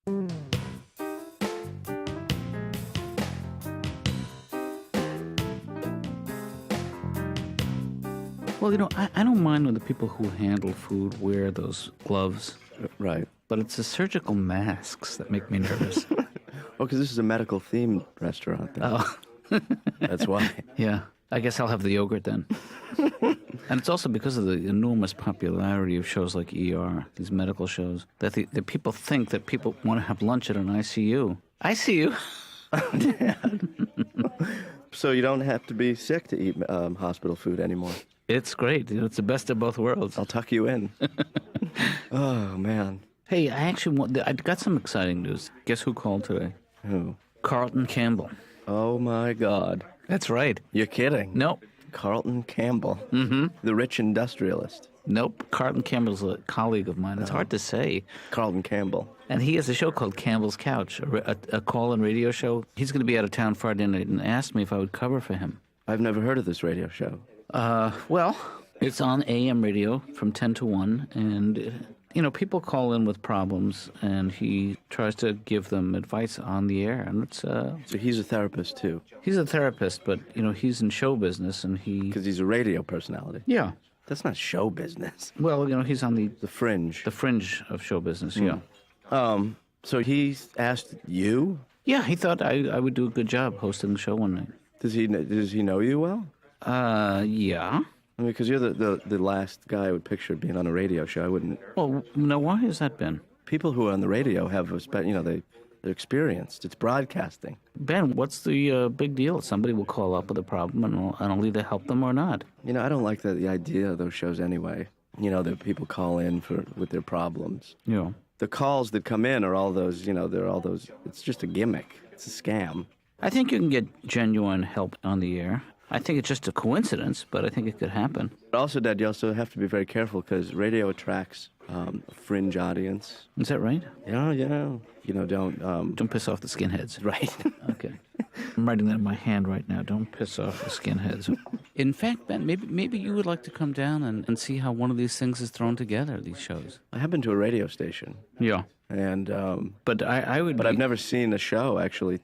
Well, I don't mind when the people who handle food wear those gloves. Right. But it's the surgical masks that make me nervous. Oh, because this is a medical-themed restaurant. Then. Oh. That's why. Yeah. I guess I'll have the yogurt then. And it's also because of the enormous popularity of shows like ER, these medical shows, that the people think that people want to have lunch at an ICU. ICU? So you don't have to be sick to eat hospital food anymore. It's great. It's the best of both worlds. I'll tuck you in. Oh, man. Hey, I got some exciting news. Guess who called today? Who? Carlton Campbell. Oh, my God. That's right. You're kidding. Nope. Carlton Campbell. Mm-hmm. The rich industrialist. Nope. Carlton Campbell's a colleague of mine. It's hard to say. Carlton Campbell. And he has a show called Campbell's Couch, a call-in radio show. He's going to be out of town Friday night and asked me if I would cover for him. I've never heard of this radio show. Well, it's on AM radio from 10 to 1, and, people call in with problems, and he tries to give them advice on the air, and it's... So he's a therapist, too? He's a therapist, but, he's in show business, and he... Because he's a radio personality? Yeah. That's not show business. Well, he's on the fringe. The fringe of show business, yeah. So he asked you? Yeah, he thought I would do a good job hosting the show one night. Does he know you well? Yeah. I mean, because you're the last guy I would picture being on a radio show. I wouldn't... Well, now, why has that been? People who are on the radio have, they're experienced. It's broadcasting. Ben, what's the big deal? Somebody will call up with a problem, and I'll either help them or not. I don't like the idea of those shows anyway. That people call in with their problems. Yeah. The calls that come in are all those, they're all those... It's just a gimmick. It's a scam. I think you can get genuine help on the air. I think it's just a coincidence, but I think it could happen. But also, Dad, you also have to be very careful because radio attracts a fringe audience. Is that right? Yeah. Don't piss off the skinheads. Right. Okay. I'm writing that in my hand right now. Don't piss off the skinheads. In fact, Ben, maybe you would like to come down and see how one of these things is thrown together, these shows. I have been to a radio station. Yeah. And but I would. But I've never seen a show actually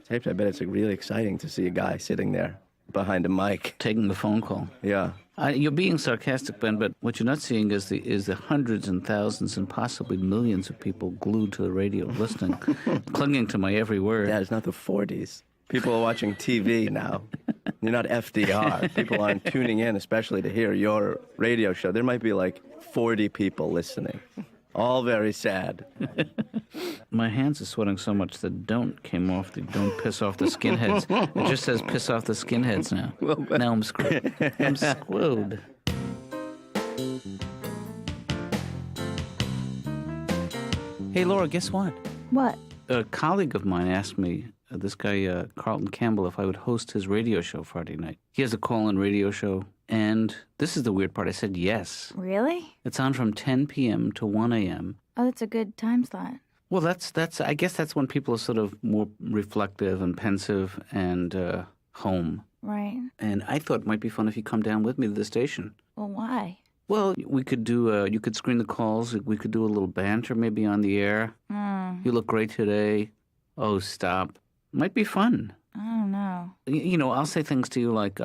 taped. I bet it's really exciting to see a guy sitting there behind a mic taking the phone call. Yeah. You're being sarcastic, Ben, but what you're not seeing is the hundreds and thousands and possibly millions of people glued to the radio, listening, clinging to my every word. Yeah, it's not the 40s. People are watching TV now. You're not FDR. People aren't tuning in, especially to hear your radio show. There might be like 40 people listening. All very sad. My hands are sweating so much that don't came off the don't piss off the skinheads. It just says piss off the skinheads now. Well, now I'm screwed. I'm screwed. Hey, Laura, guess what? What? A colleague of mine asked me, this guy, Carlton Campbell, if I would host his radio show Friday night. He has a call-in radio show, and this is the weird part. I said yes. Really? It's on from 10 p.m. to 1 a.m. Oh, that's a good time slot. Well, that's. I guess that's when people are sort of more reflective and pensive and home. Right. And I thought it might be fun if you come down with me to the station. Well, why? Well, we could do. You could screen the calls. We could do a little banter maybe on the air. You look great today. Oh, stop. Might be fun. I don't know. I'll say things to you like,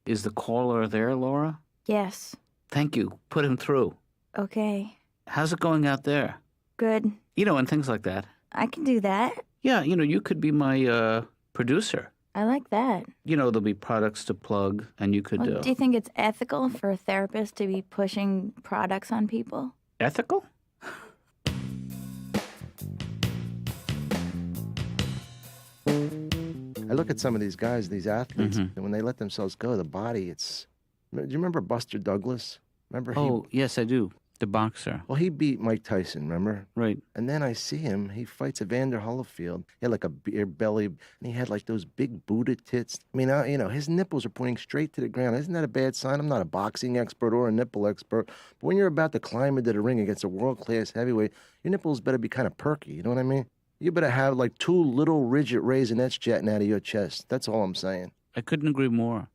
"Is the caller there, Laura?" Yes. Thank you. Put him through. Okay. How's it going out there? Good. And things like that. I can do that. Yeah, you could be my producer. I like that. There'll be products to plug, and you could... Well, do you think it's ethical for a therapist to be pushing products on people? Ethical? I look at some of these guys, these athletes, and when they let themselves go, the body, it's... Do you remember Buster Douglas? Oh, yes, I do. The boxer. Well, he beat Mike Tyson, remember? Right. And then I see him, he fights Evander Holyfield. He had like a beer belly, and he had like those big Buddha tits. I mean, his nipples are pointing straight to the ground. Isn't that a bad sign? I'm not a boxing expert or a nipple expert, but when you're about to climb into the ring against a world-class heavyweight, your nipples better be kind of perky, you know what I mean? You better have like 2 little rigid raisinets jetting out of your chest. That's all I'm saying. I couldn't agree more.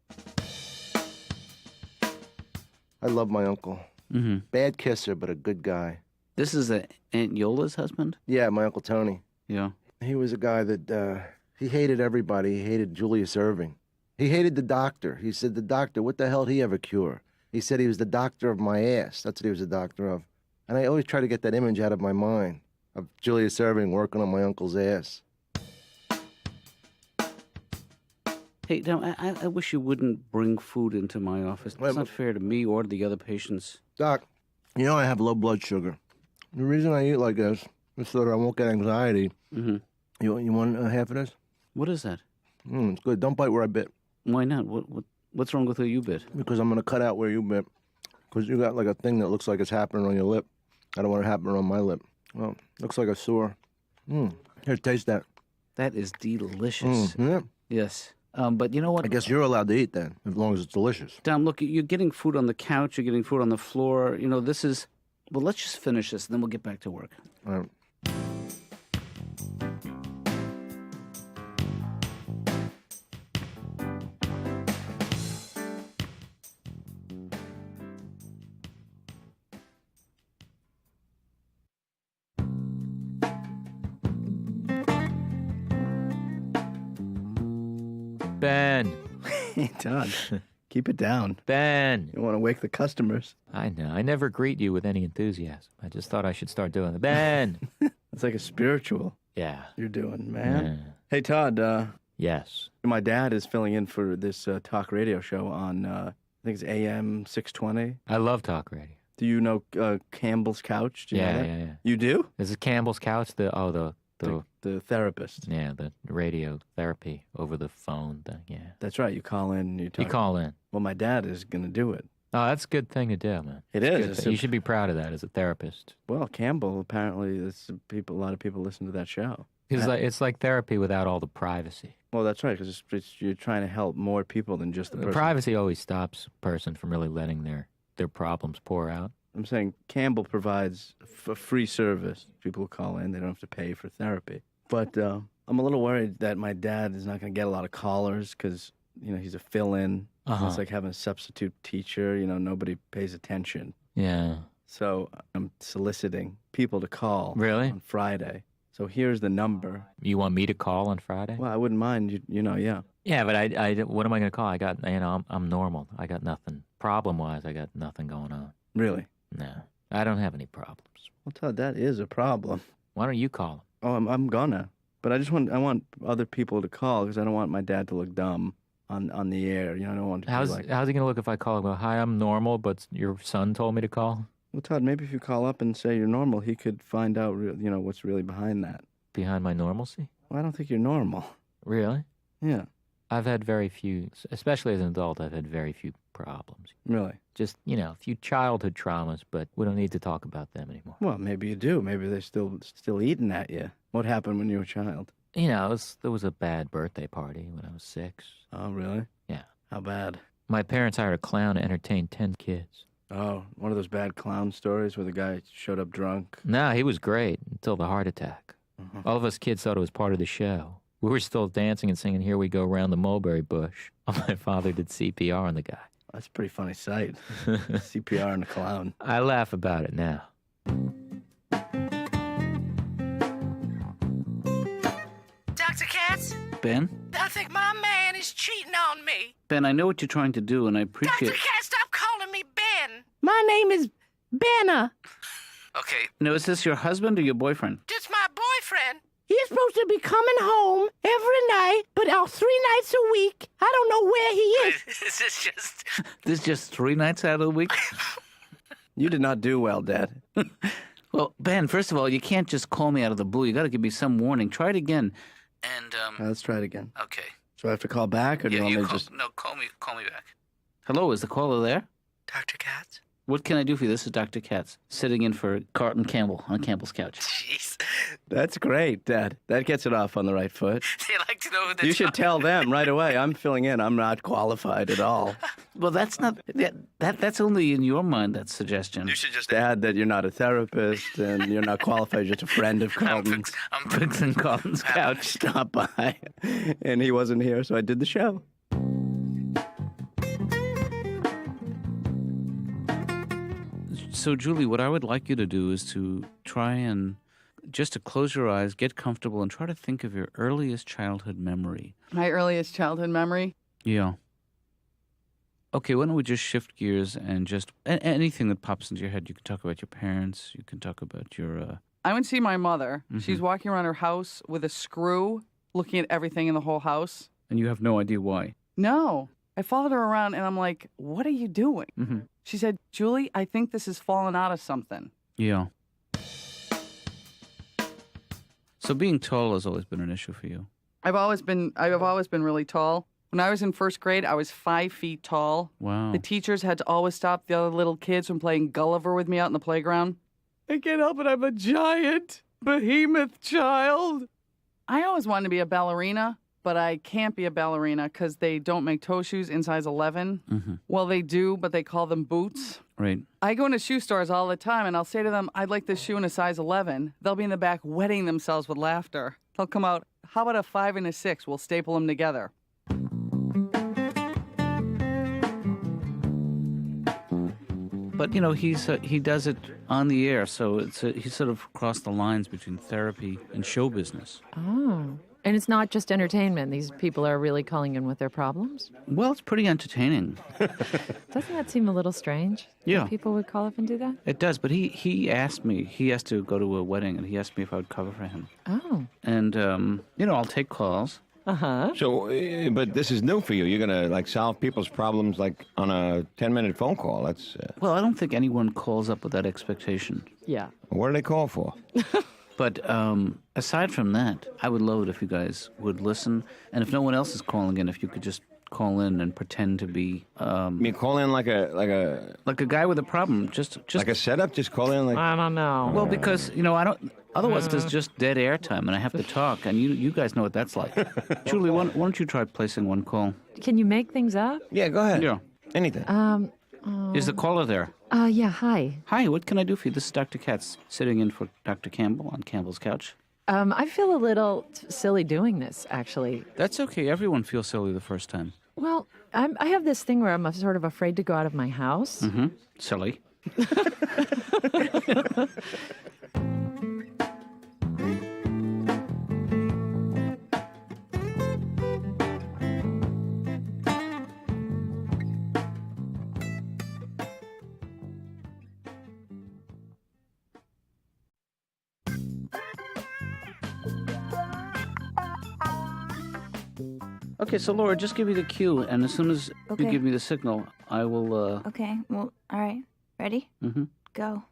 I love my uncle. Mm-hmm. Bad kisser, but a good guy. This is Aunt Yola's husband? Yeah, my Uncle Tony. Yeah. He was a guy that, he hated everybody. He hated Julius Erving. He hated the doctor. He said, the doctor, what the hell did he ever cure? He said he was the doctor of my ass. That's what he was a doctor of. And I always try to get that image out of my mind of Julius Erving working on my uncle's ass. Hey, now, I wish you wouldn't bring food into my office. It's not fair to me or to the other patients. Doc, you know I have low blood sugar. The reason I eat like this is so that I won't get anxiety. Mm-hmm. You want half of this? What is that? It's good. Don't bite where I bit. Why not? What's wrong with where you bit? Because I'm going to cut out where you bit. Because you got like a thing that looks like it's happening on your lip. I don't want it happening on my lip. Well, looks like a sore. Here, taste that. That is delicious. Yeah. Yes. But you know what? I guess you're allowed to eat then, as long as it's delicious. Dom, look, you're getting food on the couch. You're getting food on the floor. You know, this is... Well, let's just finish this, and then we'll get back to work. All right. Ben. Hey, Todd, keep it down. Ben. You don't want to wake the customers. I know. I never greet you with any enthusiasm. I just thought I should start doing it. Ben. It's like a spiritual Yeah. you're doing, man. Yeah. Hey, Todd, Yes. my dad is filling in for this talk radio show on, I think it's AM 620. I love talk radio. Do you know Campbell's Couch? Do you know Yeah, that? yeah, yeah. You do? This is Campbell's Couch. The The therapist. yeah, the radio therapy over the phone thing. Yeah. That's right. You call in and you talk. You call in. Well, my dad is going to do it. Oh, that's a good thing to do, man. It It's a is. good It's thing. a- You should be proud of that as a therapist. Well, Campbell, apparently, a lot of people listen to that show. It's like therapy without all the privacy. Well, that's right, because you're trying to help more people than just the The person. privacy always stops a person from really letting their problems pour out. I'm saying Campbell provides a free service. People who call in, they don't have to pay for therapy. But I'm a little worried that my dad is not going to get a lot of callers because, he's a fill-in. Uh-huh. It's like having a substitute teacher. Nobody pays attention. Yeah. So I'm soliciting people to call Really? on Friday. So here's the number. You want me to call on Friday? Well, I wouldn't mind, yeah. Yeah, but I what am I going to call? I got, I'm normal. I got nothing. Problem-wise, I got nothing going on. Really? No, I don't have any problems. Well, Todd, that is a problem. Why don't you call him? Oh, I'm gonna. But I want other people to call because I don't want my dad to look dumb on the air. I don't want to How's be like, he going to look if I call him? Go, hi, I'm normal, but your son told me to call? well, Todd, maybe if you call up and say you're normal, he could find out, what's really behind that. Behind my normalcy? Well, I don't think you're normal. Really? Yeah, I've had very few, especially as an adult, I've had very few problems. really. Just, a few childhood traumas, but we don't need to talk about them anymore. Well, maybe you do. Maybe they're still eating at you. What happened when you were a child? There was a bad birthday party when I was 6. Oh, really? Yeah. How bad? My parents hired a clown to entertain 10 kids. Oh, one of those bad clown stories where the guy showed up drunk. No, he was great until the heart attack. Mhm. All of us kids thought it was part of the show. We were still dancing and singing Here We Go Round the Mulberry Bush. My father did CPR on the guy. That's a pretty funny sight. CPR on a clown. I laugh about it now. Dr. Katz, Ben? I think my man is cheating on me. Ben, I know what you're trying to do, and I appreciate... Dr. Katz, stop calling me Ben. My name is Benna. Okay. Now, is this your husband or your boyfriend? It's my boyfriend. He's supposed to be coming home every night, but 3 nights a week. I don't know where he is. This is just 3 nights out of the week? You did not do well, Dad. Well, Ben, first of all, you can't just call me out of the blue. You got to give me some warning. Try it again. And, Let's try it again. okay. So I have to call back, or do you want me to just... No, call me back. Hello, is the caller there? Dr. Katz? What can I do for you? This is Dr. Katz, sitting in for Carlton Campbell on Campbell's couch. Jeez. That's great, Dad. That gets it off on the right foot. They like to know who they're You should tell them right away. I'm filling in. I'm not qualified at all. Well, that's not... That's only in your mind, that suggestion. You should just... Dad, that you're not a therapist and you're not qualified. You're just a friend of Carlton's. I'm Fixing Carlton's couch. Stop by. And he wasn't here, so I did the show. So, Julie, what I would like you to do is to try and just to close your eyes, get comfortable, and try to think of your earliest childhood memory. My earliest childhood memory? Yeah. Okay, why don't we just shift gears and just anything that pops into your head. You can talk about your parents. You can talk about your... I went to see my mother. Mm-hmm. She's walking around her house with a screw, looking at everything in the whole house. And you have no idea why. No. I followed her around, and I'm like, what are you doing? Mm-hmm. She said, Julie, I think this is falling out of something. Yeah. So being tall has always been an issue for you. I've always been really tall. When I was in first grade, I was 5 feet tall. Wow. The teachers had to always stop the other little kids from playing Gulliver with me out in the playground. I can't help it. I'm a giant behemoth child. I always wanted to be a ballerina, but I can't be a ballerina because they don't make toe shoes in size 11. Mm-hmm. Well, they do, but they call them boots. Right. I go into shoe stores all the time, and I'll say to them, I'd like this shoe in a size 11. They'll be in the back wetting themselves with laughter. They'll come out, how about a 5 and a 6? We'll staple them together. But, he does it on the air, so he sort of crossed the lines between therapy and show business. Oh. And it's not just entertainment. These people are really calling in with their problems. Well, it's pretty entertaining. Doesn't that seem a little strange? Yeah. That people would call up and do that? It does, but he asked me, he has to go to a wedding, and he asked me if I would cover for him. Oh. And, I'll take calls. Uh-huh. So, but this is new for you. You're going to, solve people's problems, on a 10-minute phone call. That's... Well, I don't think anyone calls up with that expectation. Yeah. What do they call for? But aside from that, I would love it if you guys would listen. And if no one else is calling in, if you could just call in and pretend to be... You mean call in like a guy with a problem. Just like a setup? Just call in I don't know. Well, because, I don't... Otherwise, there's just dead air time, and I have to talk. And you guys know what that's like. Julie, why don't you try placing one call? Can you make things up? Yeah, go ahead. Yeah. Anything. Is the caller there? Yeah, hi. Hi, what can I do for you? This is Dr. Katz, sitting in for Dr. Campbell on Campbell's couch. I feel a little silly doing this, actually. That's okay. Everyone feels silly the first time. Well, I have this thing where I'm sort of afraid to go out of my house. Mm-hmm. Silly. Okay, so Laura, just give me the cue, and as soon as you Okay. give me the signal, I will, Okay, well, all right. Ready? Mm-hmm. Go.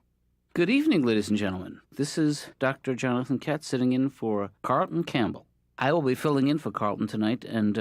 Good evening, ladies and gentlemen. This is Dr. Jonathan Katz sitting in for Carlton Campbell. I will be filling in for Carlton tonight, and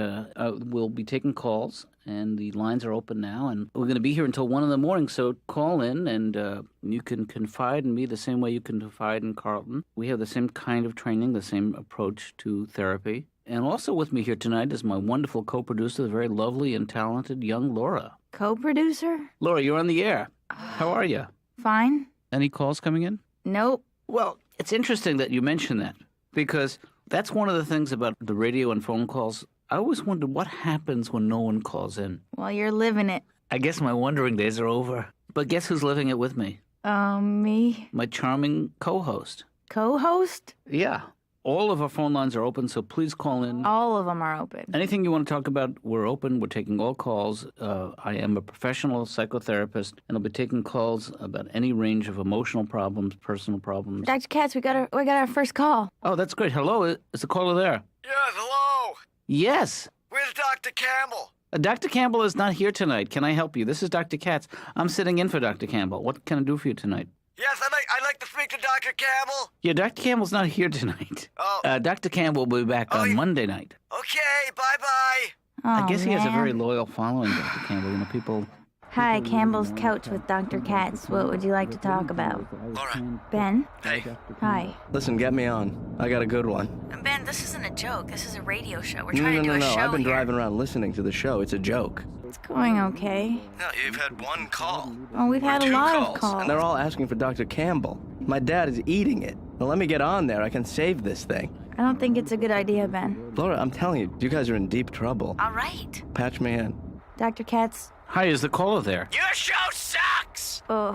we'll be taking calls, and the lines are open now, and we're going to be here until 1 in the morning, so call in, and you can confide in me the same way you can confide in Carlton. We have the same kind of training, the same approach to therapy. And also with me here tonight is my wonderful co-producer, the very lovely and talented young Laura. Co-producer? Laura, you're on the air. How are you? Fine. Any calls coming in? Nope. Well, it's interesting that you mention that, because that's one of the things about the radio and phone calls. I always wondered what happens when no one calls in. Well, you're living it. I guess my wondering days are over. But guess who's living it with me? Me. My charming co-host. Co-host? Yeah. All of our phone lines are open, so please call in. All of them are open. Anything you want to talk about, we're open. We're taking all calls. I am a professional psychotherapist, and I'll be taking calls about any range of emotional problems, personal problems. Dr. Katz, we got our first call. Oh, that's great. Hello, is the caller there? Yes, hello. Yes. Where's Dr. Campbell? Dr. Campbell is not here tonight. Can I help you? This is Dr. Katz. I'm sitting in for Dr. Campbell. What can I do for you tonight? Yes, I'd like to speak to Dr. Campbell. Yeah, Dr. Campbell's not here tonight. Oh. Dr. Campbell will be back on Monday night. Okay, bye-bye. Oh, I guess he has a man. very loyal following, Dr. Campbell. People... Hi, Campbell's Couch with Dr. Katz. What would you like to talk about? Laura. Ben? Hey. Hi. Listen, get me on. I got a good one. Ben, this isn't a joke. This is a radio show. We're No. I've been driving around listening to the show. It's a joke. It's going okay. No, you've had one call. Oh, we've had a two lot calls. of calls. And they're all asking for Dr. Campbell. My dad is eating it. Now let me get on there. I can save this thing. I don't think it's a good idea, Ben. Laura, I'm telling you, you guys are in deep trouble. All right. Patch me in. Dr. Katz, Hi, is the caller there? Your show sucks. Oh.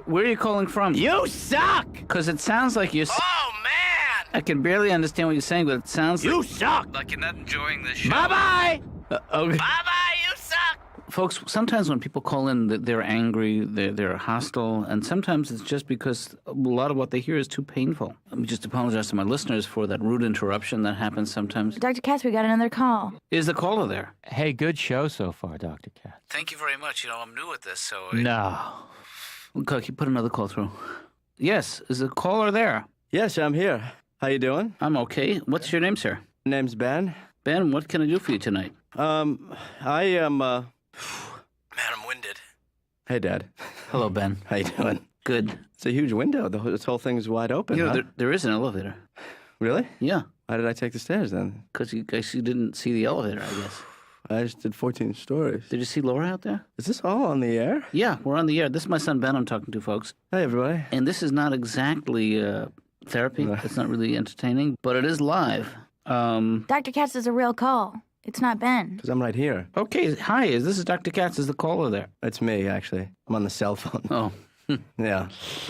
Where are you calling from? You suck! Because it sounds like you're... Oh, man! I can barely understand what you're saying, but it sounds You suck! Like you're not enjoying this show. Bye-bye! Okay. Bye-bye, you suck! Folks, sometimes when people call in, they're angry, they're hostile, and sometimes it's just because a lot of what they hear is too painful. Let me just apologize to my listeners for that rude interruption that happens sometimes. Dr. Katz, we got another call. Is the caller there? Hey, good show so far, Dr. Katz. Thank you very much. You know, I'm new at this, so... No. Okay, you put another call through. Yes, is the caller there? Yes, I'm here. How you doing? I'm okay. What's your name, sir? Name's Ben. Ben, what can I do for you tonight? I am, Man, I'm winded. Hey, Dad. Hello, Ben. How you doing? Good. It's a huge window. This whole thing's wide open, You know, huh? there is an elevator. Really? Yeah, Why did I take the stairs, then? because you guys you didn't see the elevator, I guess. I just did 14 stories. Did you see Laura out there? Is this all on the air? Yeah, we're on the air. This is my son Ben I'm talking to, folks. Hey, everybody. And this is not exactly therapy. It's not really entertaining, but it is live. Dr. Katz is a real call. It's not Ben. Because I'm right here. Okay, hi. This is Dr. Katz. Is the caller there? It's me, actually. I'm on the cell phone. Oh, Yeah.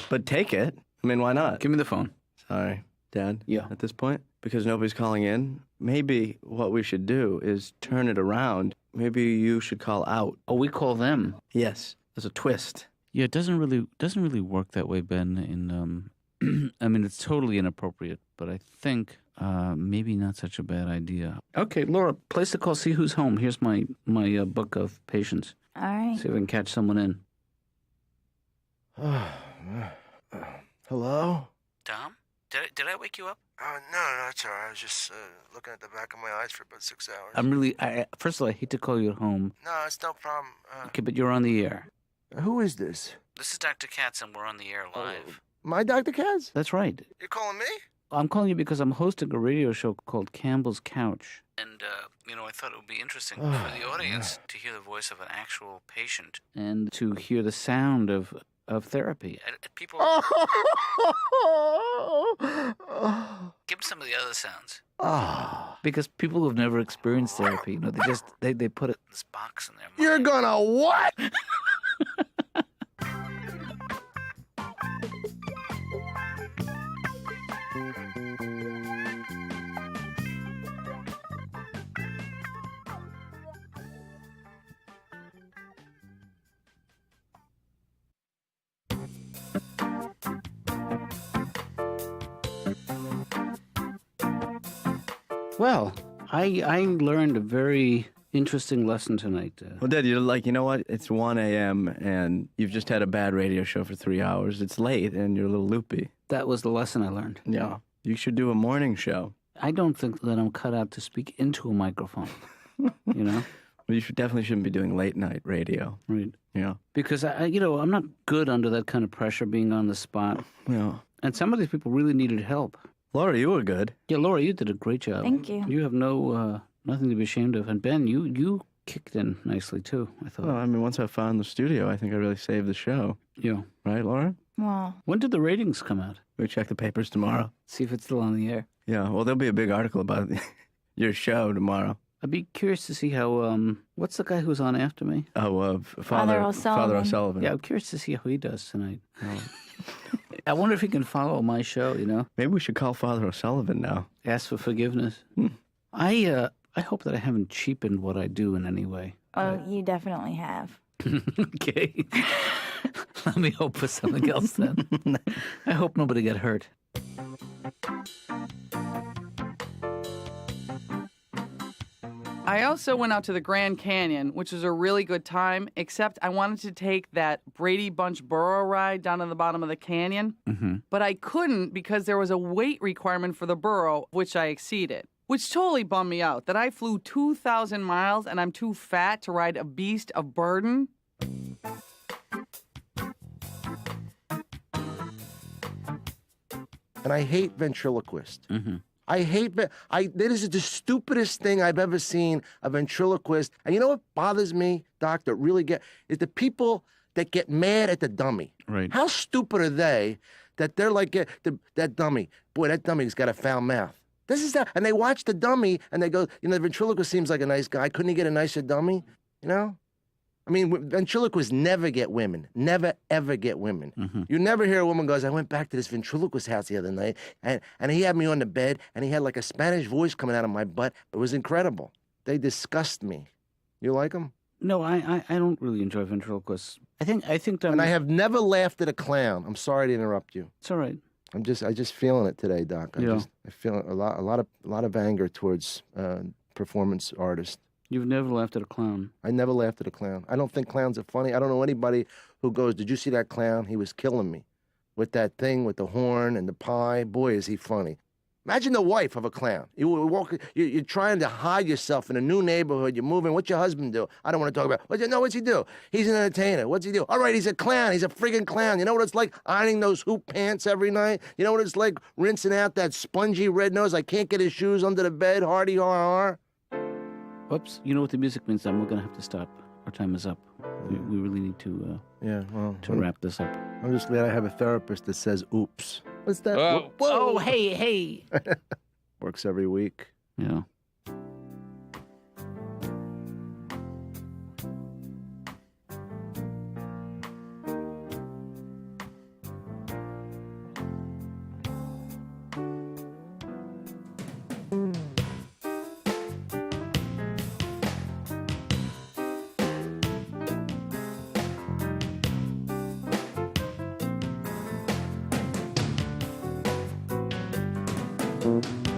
But take it. I mean, why not? give me the phone. Sorry, Dad. Yeah. At this point, because nobody's calling in, maybe what we should do is turn it around. Maybe you should call out. Oh, we call them. Yes, there's a twist. Yeah, it doesn't really work that way, Ben. In I mean, it's totally inappropriate, but I think maybe not such a bad idea. Okay, Laura, place the call. See who's home. Here's my book of patients. All right. See if I can catch someone in. Hello? Tom, did I wake you up? No, it's all right. I was just looking at the back of my eyes for about 6 hours. I'm really. First of all, I hate to call you at home. No, it's no problem. Okay, but you're on the air. Who is this? This is Dr. Katz, and we're on the air live. My Dr. Katz? That's right. You're calling me? I'm calling you because I'm hosting a radio show called Campbell's Couch. And, I thought it would be interesting for the audience to hear the voice of an actual patient and to hear the sound of therapy. People... Give them some of the other sounds. Because people who've never experienced therapy, they put it in this box in their mind. You're gonna what? Well, I learned a very interesting lesson tonight. Well, Dad, you're like, you know what? It's 1 a.m. and you've just had a bad radio show for 3 hours. It's late and you're a little loopy. That was the lesson I learned. Yeah. You should do a morning show. I don't think that I'm cut out to speak into a microphone, you know? Well, you definitely shouldn't be doing late night radio. Right. Yeah. Because, I'm not good under that kind of pressure being on the spot. Yeah. And some of these people really needed help. Laura, you were good. Yeah, Laura, you did a great job. Thank you. You have nothing to be ashamed of. And Ben, you kicked in nicely, too, I thought. Well, I mean, once I found the studio, I think I really saved the show. Yeah. Right, Laura? Well, When did the ratings come out? We check the papers tomorrow. See if it's still on the air. Yeah, well, there'll be a big article about your show tomorrow. I'd be curious to see how, what's the guy who's on after me? Oh, Father O'Sullivan. Father O'Sullivan. Yeah, I'm curious to see how he does tonight. I wonder if he can follow my show, Maybe we should call Father O'Sullivan now. Ask for forgiveness. I hope that I haven't cheapened what I do in any way. oh, you definitely have. Okay. Let me hope for something else then. I hope nobody got hurt. I also went out to the Grand Canyon, which was a really good time, except I wanted to take that Brady Bunch burro ride down to the bottom of the canyon. Mm-hmm. But I couldn't because there was a weight requirement for the burro, which I exceeded. Which totally bummed me out, that I flew 2,000 miles and I'm too fat to ride a beast of burden. And I hate ventriloquists. Mm-hmm. I hate that is the stupidest thing I've ever seen, a ventriloquist. And you know what bothers me, Doctor, is the people that get mad at the dummy. Right. How stupid are they that they're like, that dummy, boy, that dummy's got a foul mouth. This is that. And they watch the dummy and they go, the ventriloquist seems like a nice guy. Couldn't he get a nicer dummy? I mean, ventriloquists never get women. Never, ever get women. Mm-hmm. You never hear a woman goes, I went back to this ventriloquist house the other night, and he had me on the bed, and he had like a Spanish voice coming out of my butt. It was incredible. They disgust me. You like them? No, I don't really enjoy ventriloquists. I think that. And I have never laughed at a clown. I'm sorry to interrupt you. It's all right. I just feeling it today, Doc. I feel a lot of anger towards performance artists. You've never laughed at a clown. I never laughed at a clown. I don't think clowns are funny. I don't know anybody who goes, did you see that clown? He was killing me with that thing with the horn and the pie. Boy, is he funny. Imagine the wife of a clown. You're trying to hide yourself in a new neighborhood. You're moving. What's your husband do? I don't want to talk about. What's he do? He's an entertainer. What's he do? All right, he's a clown. He's a friggin' clown. You know what it's like ironing those hoop pants every night? You know what it's like rinsing out that spongy red nose? I can't get his shoes under the bed. Hardy har har. Whoops. You know what the music means, then? We're going to have to stop. Our time is up. We really need to wrap this up. I'm just glad I have a therapist that says, oops. What's that? Oh, Whoa. oh, hey. Works every week. Yeah. Mm-hmm.